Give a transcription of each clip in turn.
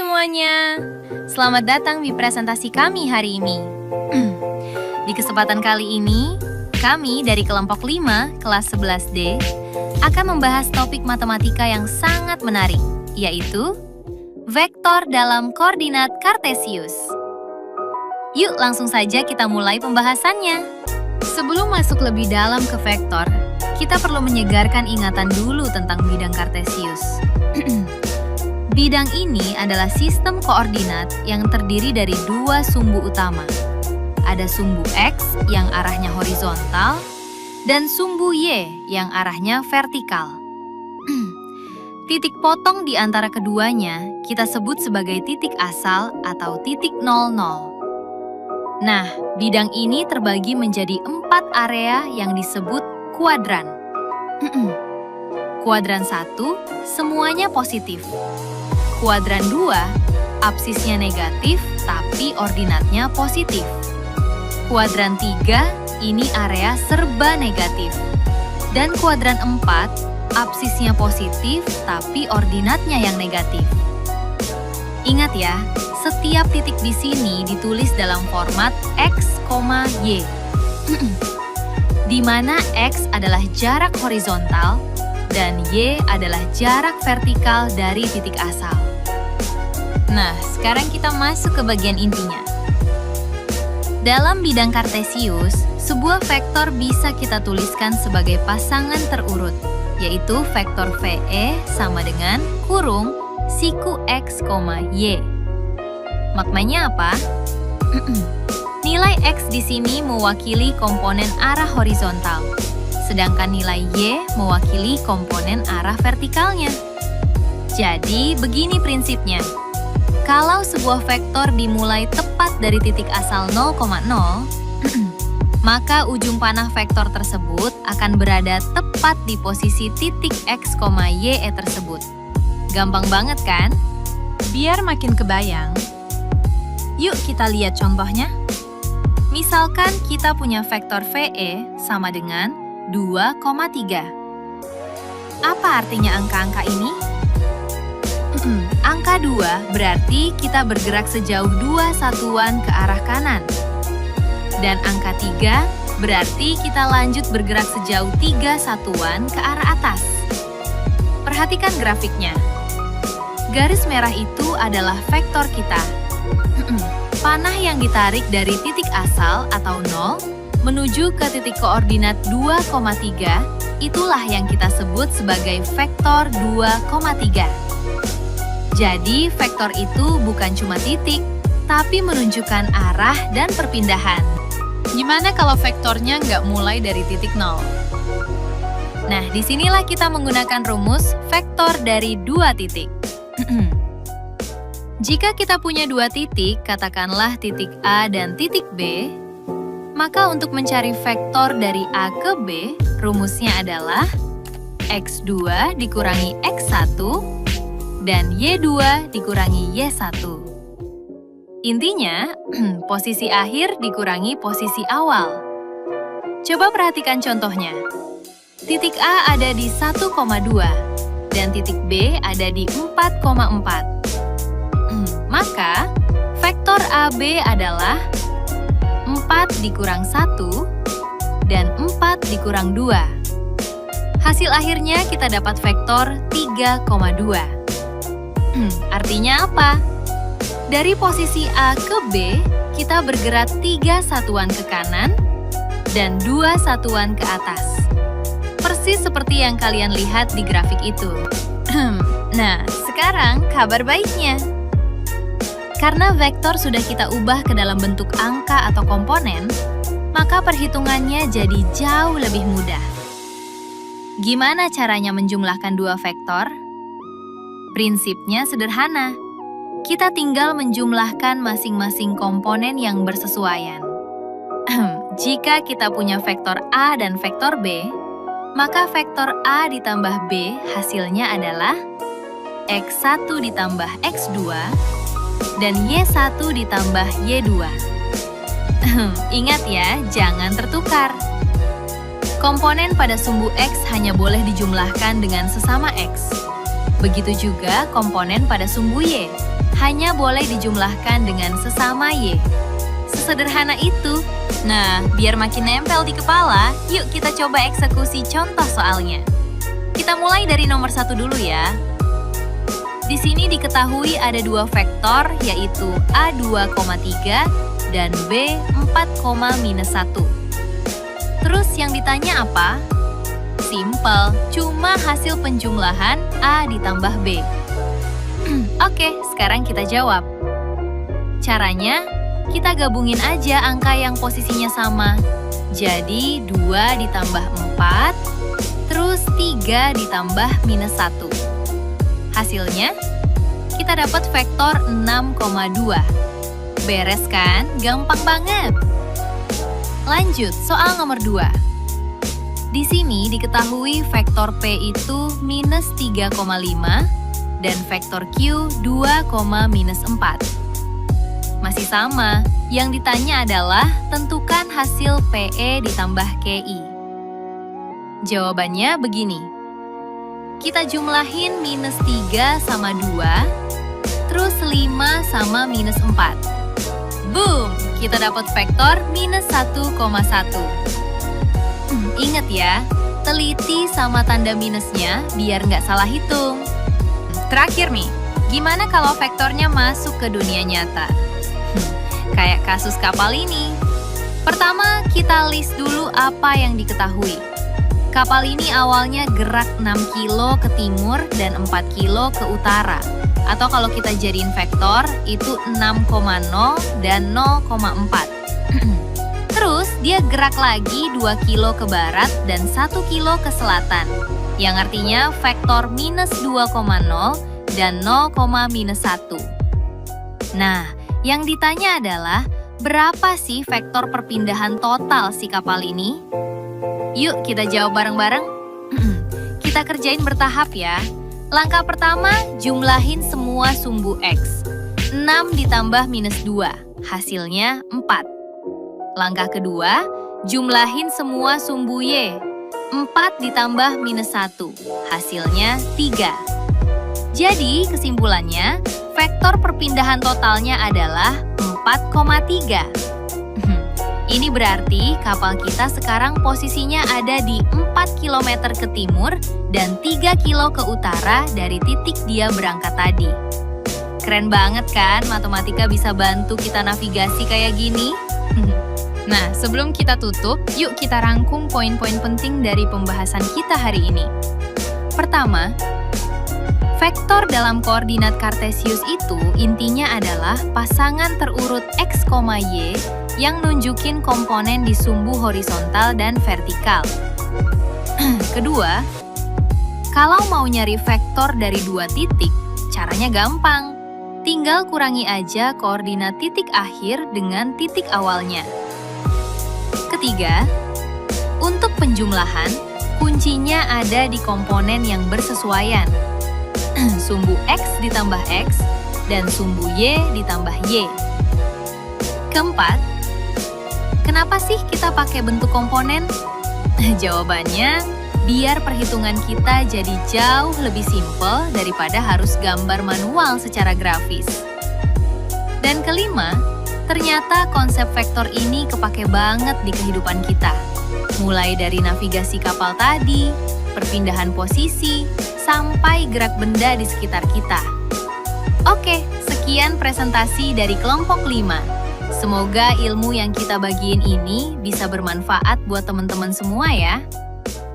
semuanya, selamat datang di presentasi kami hari ini. Di kesempatan kali ini, kami dari kelompok 5 kelas 11D akan membahas topik matematika yang sangat menarik, yaitu vektor dalam koordinat Kartesius. Yuk langsung saja kita mulai pembahasannya. Sebelum masuk lebih dalam ke vektor, kita perlu menyegarkan ingatan dulu tentang bidang Kartesius. Bidang ini adalah sistem koordinat yang terdiri dari dua sumbu utama. Ada sumbu X yang arahnya horizontal dan sumbu Y yang arahnya vertikal. Titik potong di antara keduanya kita sebut sebagai titik asal atau titik 00. Nah, bidang ini terbagi menjadi 4 area yang disebut kuadran. Kuadran 1, semuanya positif. Kuadran 2, absisnya negatif tapi ordinatnya positif. Kuadran 3, ini area serba negatif. Dan kuadran 4, absisnya positif tapi ordinatnya yang negatif. Ingat ya, setiap titik di sini ditulis dalam format X, Y. Di mana X adalah jarak horizontal dan Y adalah jarak vertikal dari titik asal. Nah, sekarang kita masuk ke bagian intinya. Dalam bidang Kartesius, sebuah vektor bisa kita tuliskan sebagai pasangan terurut, yaitu vektor VE sama dengan kurung siku X, Y. Maknanya apa? Nilai X di sini mewakili komponen arah horizontal, sedangkan nilai Y mewakili komponen arah vertikalnya. Jadi, begini prinsipnya. Kalau sebuah vektor dimulai tepat dari titik asal 0,0, maka ujung panah vektor tersebut akan berada tepat di posisi titik X, Y tersebut. Gampang banget kan? Biar makin kebayang, yuk kita lihat contohnya. Misalkan kita punya vektor VE sama dengan 2,3. Apa artinya angka-angka ini? Angka 2 berarti kita bergerak sejauh 2 satuan ke arah kanan. Dan angka 3 berarti kita lanjut bergerak sejauh 3 satuan ke arah atas. Perhatikan grafiknya. Garis merah itu adalah vektor kita. Panah yang ditarik dari titik asal atau 0 menuju ke titik koordinat 2,3, itulah yang kita sebut sebagai vektor 2,3. Jadi, vektor itu bukan cuma titik, tapi menunjukkan arah dan perpindahan. Gimana kalau vektornya nggak mulai dari titik 0? Nah, disinilah kita menggunakan rumus vektor dari 2 titik. Jika kita punya 2 titik, katakanlah titik A dan titik B, maka untuk mencari vektor dari A ke B, rumusnya adalah X2 dikurangi X1 dan Y2 dikurangi Y1. Intinya, posisi akhir dikurangi posisi awal. Coba perhatikan contohnya. Titik A ada di 1,2 dan titik B ada di 4,4. Maka, vektor AB adalah 4 dikurang 1 dan 4 dikurang 2. Hasil akhirnya kita dapat vektor 3,2. Artinya apa? Dari posisi A ke B, kita bergerak 3 satuan ke kanan dan 2 satuan ke atas. Persis seperti yang kalian lihat di grafik itu. Nah, sekarang kabar baiknya. Karena vektor sudah kita ubah ke dalam bentuk angka atau komponen, maka perhitungannya jadi jauh lebih mudah. Gimana caranya menjumlahkan 2 vektor? Prinsipnya sederhana. Kita tinggal menjumlahkan masing-masing komponen yang bersesuaian. Jika kita punya vektor A dan vektor B, maka vektor A ditambah B hasilnya adalah X1 ditambah X2 dan Y1 ditambah Y2. Ingat ya, jangan tertukar. Komponen pada sumbu X hanya boleh dijumlahkan dengan sesama X. Begitu juga komponen pada sumbu Y, hanya boleh dijumlahkan dengan sesama Y. Sesederhana itu. Nah, biar makin nempel di kepala, yuk kita coba eksekusi contoh soalnya. Kita mulai dari nomor 1 dulu ya. Di sini diketahui ada dua vektor, yaitu A2,3 dan B4,-1. Terus yang ditanya apa? Simple, cuma hasil penjumlahan A ditambah B. Oke, sekarang kita jawab. Caranya, kita gabungin aja angka yang posisinya sama. Jadi 2 ditambah 4, terus 3 ditambah -1. Hasilnya, kita dapat vektor 6,2. Beres kan? Gampang banget. Lanjut, soal nomor 2. Di sini diketahui vektor P itu -3,5 dan vektor Q 2,-4. Masih sama, yang ditanya adalah tentukan hasil PE ditambah KI. Jawabannya begini. Kita jumlahin -3 sama 2, terus 5 sama -4. Boom! Kita dapat vektor -1,1. Ingat ya, teliti sama tanda minusnya biar nggak salah hitung. Terakhir nih, gimana kalau vektornya masuk ke dunia nyata? Kayak kasus kapal ini. Pertama, kita list dulu apa yang diketahui. Kapal ini awalnya gerak 6 kilo ke timur dan 4 kilo ke utara. Atau kalau kita jadiin vektor, itu 6,0 dan 0,4. Terus, dia gerak lagi 2 kilo ke barat dan 1 kilo ke selatan. Yang artinya vektor -2,0 dan 0,-1. Nah, yang ditanya adalah, berapa sih vektor perpindahan total si kapal ini? Yuk kita jawab bareng-bareng. Kita kerjain bertahap ya. Langkah pertama, jumlahin semua sumbu X. 6 ditambah -2, hasilnya 4. Langkah kedua, jumlahin semua sumbu Y. 4 ditambah -1, hasilnya 3. Jadi, kesimpulannya, vektor perpindahan totalnya adalah 4,3. Ini berarti kapal kita sekarang posisinya ada di 4 km ke timur dan 3 kilo ke utara dari titik dia berangkat tadi. Keren banget kan matematika bisa bantu kita navigasi kayak gini? Nah, sebelum kita tutup, yuk kita rangkum poin-poin penting dari pembahasan kita hari ini. Pertama, vektor dalam koordinat Kartesius itu intinya adalah pasangan terurut X, Y yang nunjukin komponen di sumbu horizontal dan vertikal. Kedua, kalau mau nyari vektor dari dua titik, caranya gampang. Tinggal kurangi aja koordinat titik akhir dengan titik awalnya. Ketiga, untuk penjumlahan, kuncinya ada di komponen yang bersesuaian. Sumbu X ditambah X, dan sumbu Y ditambah Y. Keempat, kenapa sih kita pakai bentuk komponen? Jawabannya, biar perhitungan kita jadi jauh lebih simpel daripada harus gambar manual secara grafis. Dan kelima, ternyata konsep vektor ini kepake banget di kehidupan kita. Mulai dari navigasi kapal tadi, perpindahan posisi, sampai gerak benda di sekitar kita. Oke, sekian presentasi dari kelompok 5. Semoga ilmu yang kita bagiin ini bisa bermanfaat buat teman-teman semua ya.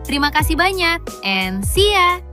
Terima kasih banyak, and see ya!